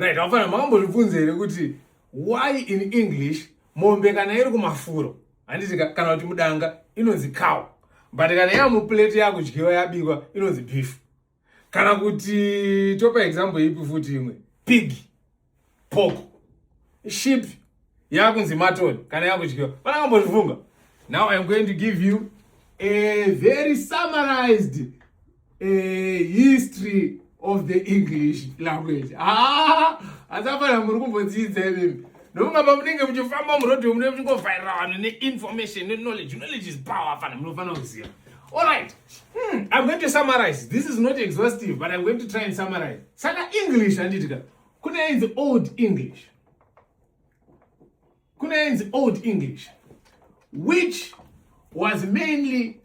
Right, afana makambozvibvunzere kuti why in English mombe kana iri kumafuro handiti kana kuti mudanga inonzi cow, but kana yamuplate yakudyiwa yabikwa inonzi beef. Kana kuti topa example ipi futi imwe, pig, pork, sheep yakunzi mutton kana yakudyiwa. Pana kambozvivunga. Now I'm going to give you a very summarized history of the English language. Asafana muri kumbodzidza ivimi. Nokunga pamunenge muchifamba murodhi munenge muchingovhairira vanhu ne-information ne-knowledge. Knowledge is power, afana munofana kuziva. All right. I'm going to summarize. This is not exhaustive, but I'm going to try and summarize. Saka English handitika. Kuna inzi Old English. Kuna inzi Old English, which was mainly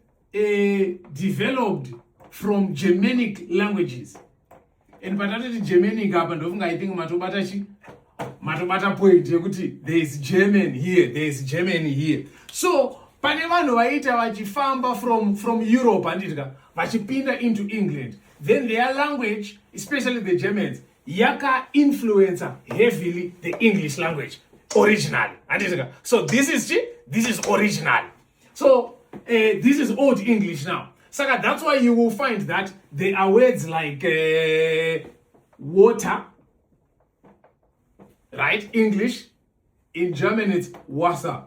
developed from Germanic languages. And patati Germanic hapa ndofunga I think matobata point yekuti there is German here, there is German here. So pane vanhu vaita vachifamba from Europe handitika vachipinda into England, then their language, especially the Germans, yaka influence heavily the English language originally handitika. So this is original. So this is Old English now. Saka, that's why you will find that there are words like water, right? English. In German it's Wasser.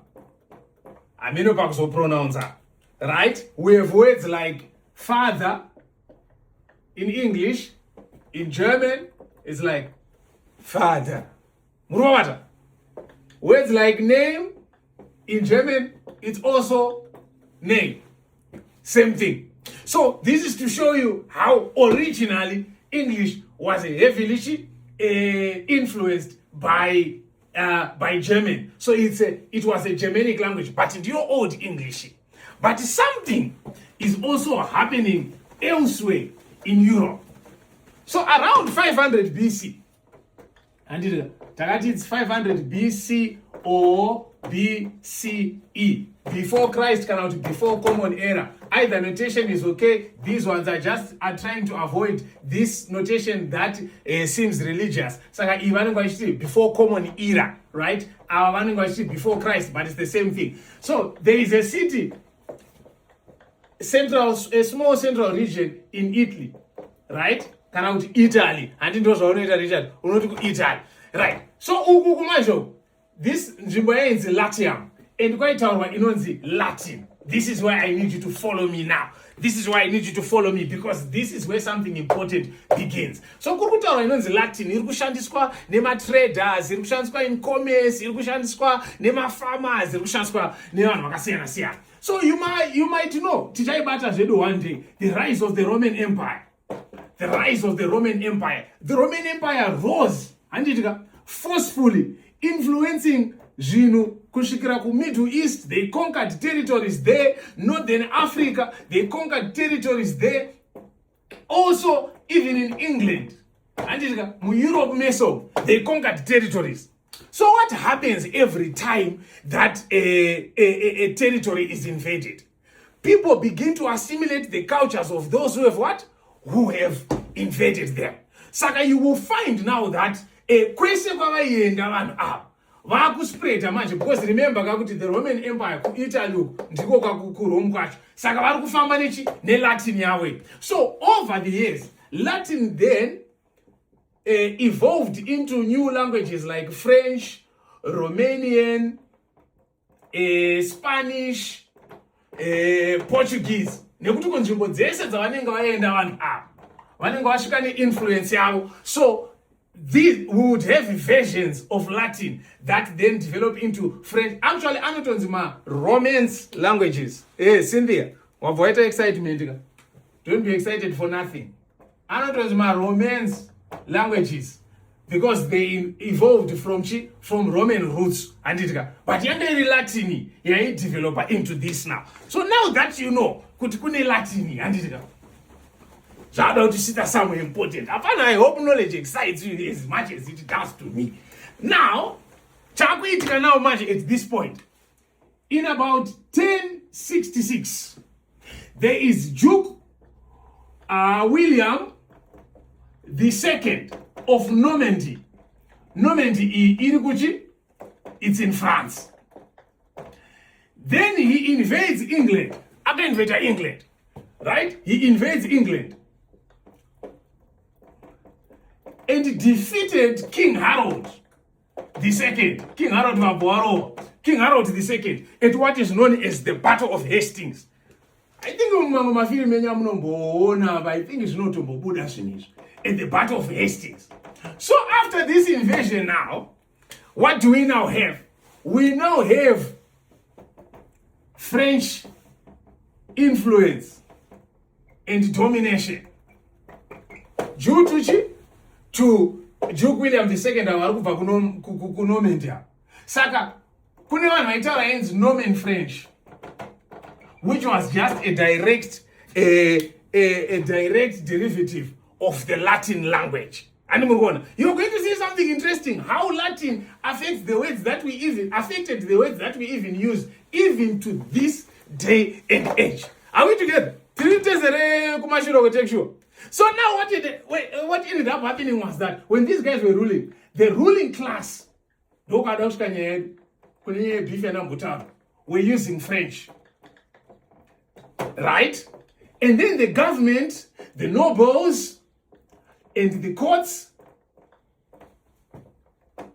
I mean, so pronounce that, right? We have words like father in English. In German it's like father. Words like name in German it's also name. Same thing. So this is to show you how originally English was heavily influenced by German. So it was a Germanic language, but in your Old English. But something is also happening elsewhere in Europe. So around 500 BC, and it's 500 BC or BCE, before Christ came out, before Common Era. Either notation is okay. These ones are trying to avoid this notation that seems religious. So before Common Era, right? Before Christ, but it's the same thing. So there is a city, a small central region in Italy, right? Italy, and it was Italy, right? So this is Latium, and quite Latin. This is why I need you to follow me now. This is why I need you to follow me, because this is where something important begins. So kurukutaura inonzi Latin iri kushandiswa nema-traders, iri kushandiswa in commerce, iri kushandiswa nema-farmers, iri kushandiswa nevanhu vakasiyana siyana. So you might know, tichaibata zvedu one day, the rise of the Roman Empire. The rise of the Roman Empire. The Roman Empire rose, handitika, forcefully influencing zvinhu kusvikira kuMiddle East. They conquered territories there. Northern Africa, they conquered territories there. Also, even in England, handitika, Europe meso, they conquered territories. So what happens every time that a territory is invaded? People begin to assimilate the cultures of those who have what? Who have invaded them. Saka, you will find now that kwese kwavaienda vanhu ava vakuspreada manje, because remember kakuti the Roman Empire kuItaly ndiko kakukurome kwacho. Saka vari kufamba neLatin yavo. So over the years, Latin then evolved into new languages like French, Romanian, Spanish, Portuguese. Nekuti kunzvimbo dzese dzavanenge vaenda vanhu ava vanenge vasvika neinfluence yavo. So we would have versions of Latin that then develop into French. Actually, anotonzi ma-Romance languages. Cynthia, wabvaita excitement. Don't be excited for nothing. Anotonzi ma-Romance languages because they evolved from Roman roots. But yanga Latin develop into this now. So now that you know, kuti kune Latin, shout to sit somewhere important. I hope knowledge excites you as much as it does to me. Now, chakuitika now much at this point. In about 1066, there is Duke William II of Normandy. Normandy iri kuchi, it's in France. Then he invades England. Invade England, right? He invades England and defeated King Harold II, King Harold Mabuaro, King Harold II, at what is known as the Battle of Hastings. I think I think it's not at the Battle of Hastings. So after this invasion now, what do we now have? We now have French influence and domination due to Duke William II awarikubva kunomendia. Saka kune vanhu vaitaura ainzi Norman French, which was just a direct derivative of the Latin language. And you're going to see something interesting, how Latin affected the words that we even use, even to this day and age. Are we together? So now what ended up happening was that when these guys were ruling, the ruling class were using French. Right? And then the government, the nobles, and the courts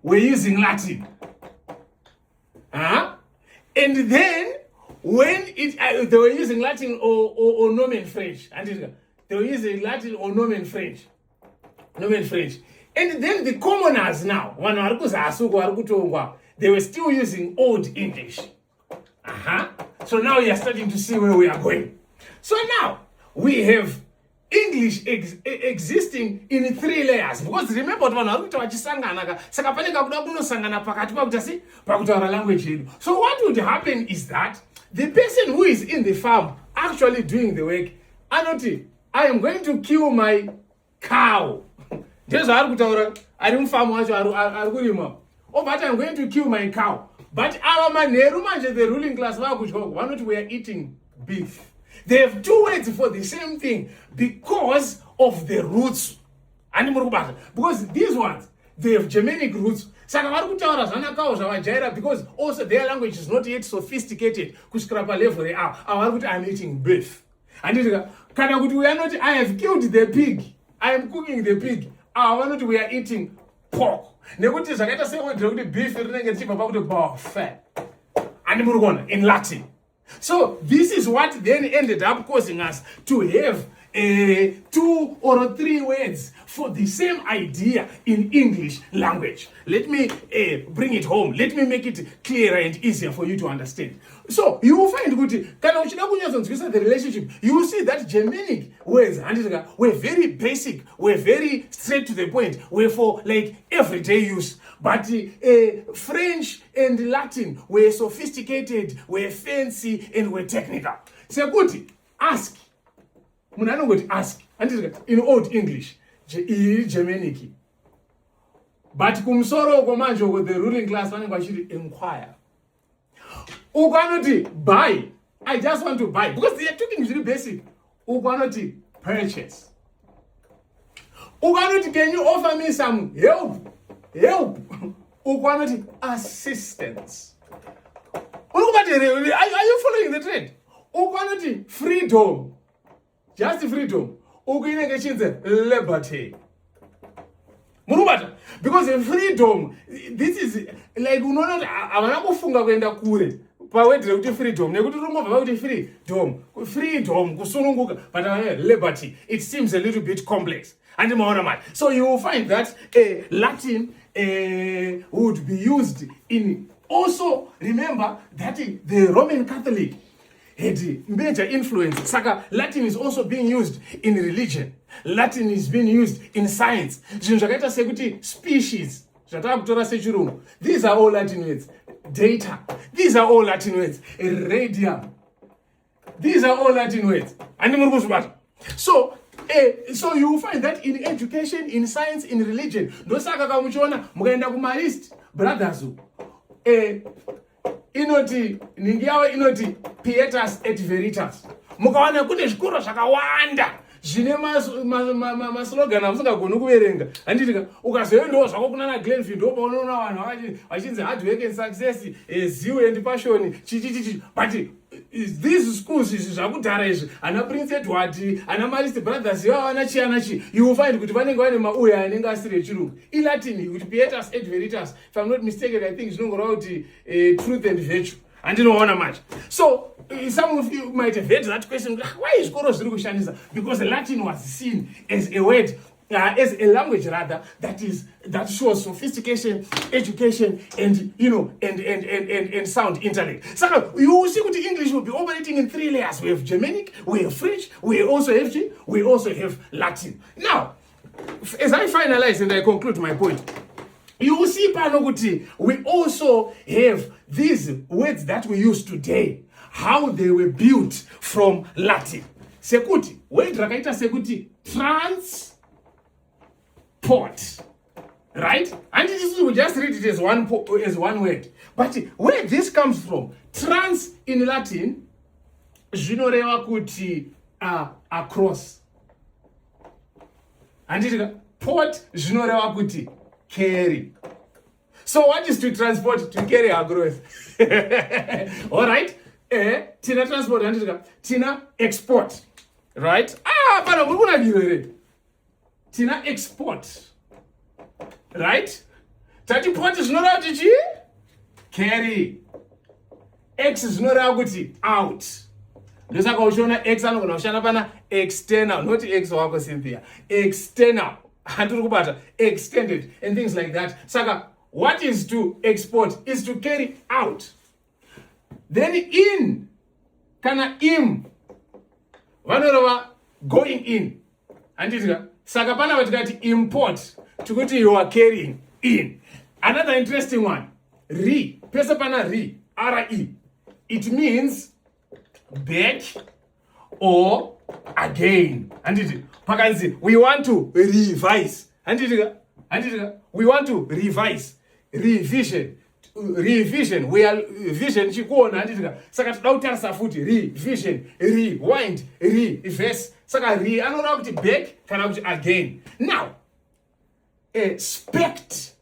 were using Latin. And then when they were using Latin or Norman French, they were using Latin or Norman French. And then the commoners now, they were still using Old English. So now you are starting to see where we are going. So now we have English existing in 3 layers. Because remember, so what would happen is that the person who is in the farm actually doing the work, I am going to kill my cow. But I'm going to kill my cow. But our man, the ruling class, we are eating beef. They have 2 words for the same thing because of the roots. Because these ones, they have Germanic roots. Because also their language is not yet sophisticated. I'm eating beef. And I have killed the pig. I am cooking the pig. We are eating pork. Beef in Latin. So this is what then ended up causing us to have 2 or 3 words for the same idea in English language. Let me bring it home. Let me make it clearer and easier for you to understand. So you will find the relationship. You will see that Germanic words were very basic, were very straight to the point, were for like everyday use. But French and Latin were sophisticated, were fancy, and were technical. So good, ask. Ask. In Old English, Germanic. But kumsoro komanje with the ruling class should inquire. Buy. I just want to buy. Because they are talking really basic. Purchase. Can you offer me some help? Assistance. Are you following the trend? Freedom. Just freedom. Liberty. Because in freedom, this is like freedom, but liberty. It seems a little bit complex. So you will find that Latin would be used in. Also, remember that the Roman Catholic had major influence. Latin is also being used in religion. Latin is being used in science. Species. These are all Latin words. Data. These are all Latin words. Radium. These are all Latin words. So you will find that in education, in science, in religion. Brothers. Inoti Pietas et Veritas. Mukawana kune zvikoro zvakawanda zvine maslogan amusingagoni kuverenga. Handitika ukazoendawo zvako kunana Glenfield ndopaunoona vanhu vachinzi hard work and success, zeal and passion, chichichichi. But these schools zvakudhara izvi ana Prince Edward, ana Marist Brothers, ivana chi you will find kuti vanenge vane mauya anenge asiri echirungu. iLatin kuti pietas et veritas, if I'm not mistaken, I think zvinongoreva kuti truth and virtue. Handinoona much. So some of you might have heard that question, why is zvikoro zviri kushandisa? Because Latin was seen as a word, as a language rather, that shows sophistication, education, and and sound intellect. So you see what English will be operating in 3 layers. We have Germanic, we have French, we also have Latin. Now, as I finalize and I conclude my point, you will see panoguti, we also have these words that we use today, how they were built from Latin. Sekuti, word rakaita sekuti, transport, right? And we just read it as one word. But where this comes from, trans in Latin, zvinoreva kuti across. And port zvinoreva kuti carry. So what is to transport? To carry our growth. All right? Tina transport, tina export. Right? Tina export. Right? Tati port is not out carry. X is not out out. Ndosaka uchiona X anogona kushanda pana external, not X wako Cynthia. External. Handuri kubata, extended, and things like that. Saka, what is to export is to carry out. Then in, kana im, vanorova going in. Anditika, saka pana vatikati import, tukuti you are carrying in. Another interesting one, re, pesa pana re, R-E. It means back or again. Anditi, pakanzi, we want to revise. Anditika, we want to revise. Revision. We are vision chikuona. Anditika, saka tudautarisa futi, revision, rewind, reverse. Saka re, anora kuti back, kana kuti again. Now, spect,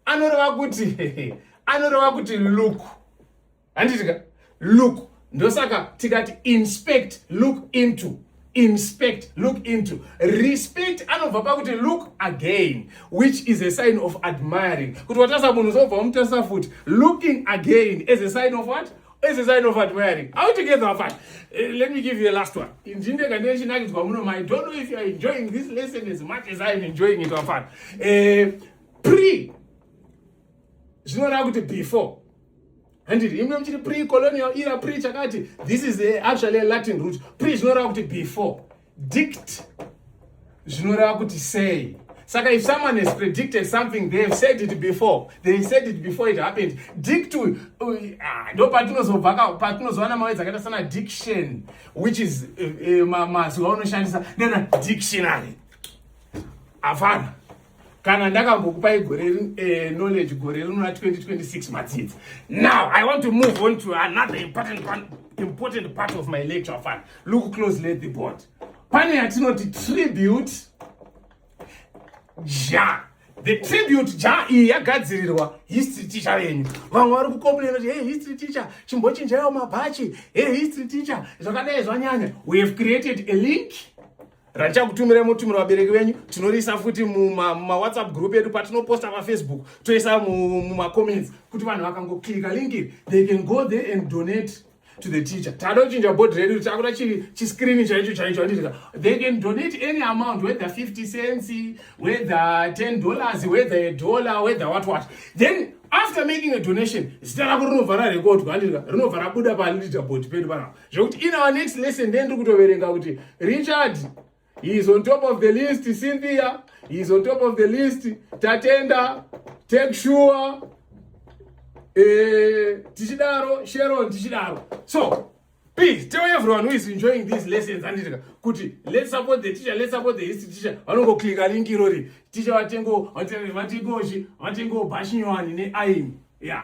anora kuti look. Anditika, look. Ndosaka tikati inspect, look into. Inspect, look into. Respect anobva pakuti look again, which is a sign of admiring. Kuti watasa munhu zobva umutasa futi. Looking again is a sign of what? Is a sign of admiring. How together apart? Let me give you a last one. In Jinda Ganesh, I don't know if you are enjoying this lesson as much as I am enjoying it. Pre. It's not how to before. And it pre-colonial era, pre-chakati. This is actually a Latin root. Pre is not how to before. Dict is not how to say. Saka, if someone has predicted something, they have said it before. They said it before it happened. Dictu, no partners of Vaka, partners one of diction, which is dictionary. Afana. Kana ndakambokupai gore knowledge gore rino 2026 matsitsi. Now I want to move on to another important part of my lecture. Fan, look closely at the board. Pane yatinoti tribute ja. The tribute ja yagadzirirwa history teacher yenyu. Vamwe vari kucomplain kuti hey history teacher chimbochinjayo mabhachi. Hey history teacher zvakadai zvanyanya. We have created a link. Rancha kutumira mutumira vabereki venyu, tinorisa futi muma WhatsApp group yedu patinoposta pa Facebook, toisa muma comments kuti vanhu vakangoclicka link it, they can go there and donate to the teacher. Tadochinja board redu takuda chi screen chaicho andika. They can donate any amount, whether 50 cents, whether $10, whether $1, whether what. Then after making a donation, stara kurovhara record kuandika, rinovhara buda pa leaderboard pedu pana. Zvokuti in our next lesson then tokutoverenga kuti Richard, he is on top of the list, Cynthia. He is on top of the list, Tatenda, Take Sure, Tichidaro, Sharon, Tichidaro. So, please tell everyone who is enjoying these lessons, Kuti, let's support the teacher, let's support the history teacher. I don't go click a link. Teacher, I think go, Bashinyo, and in the aim. Yeah.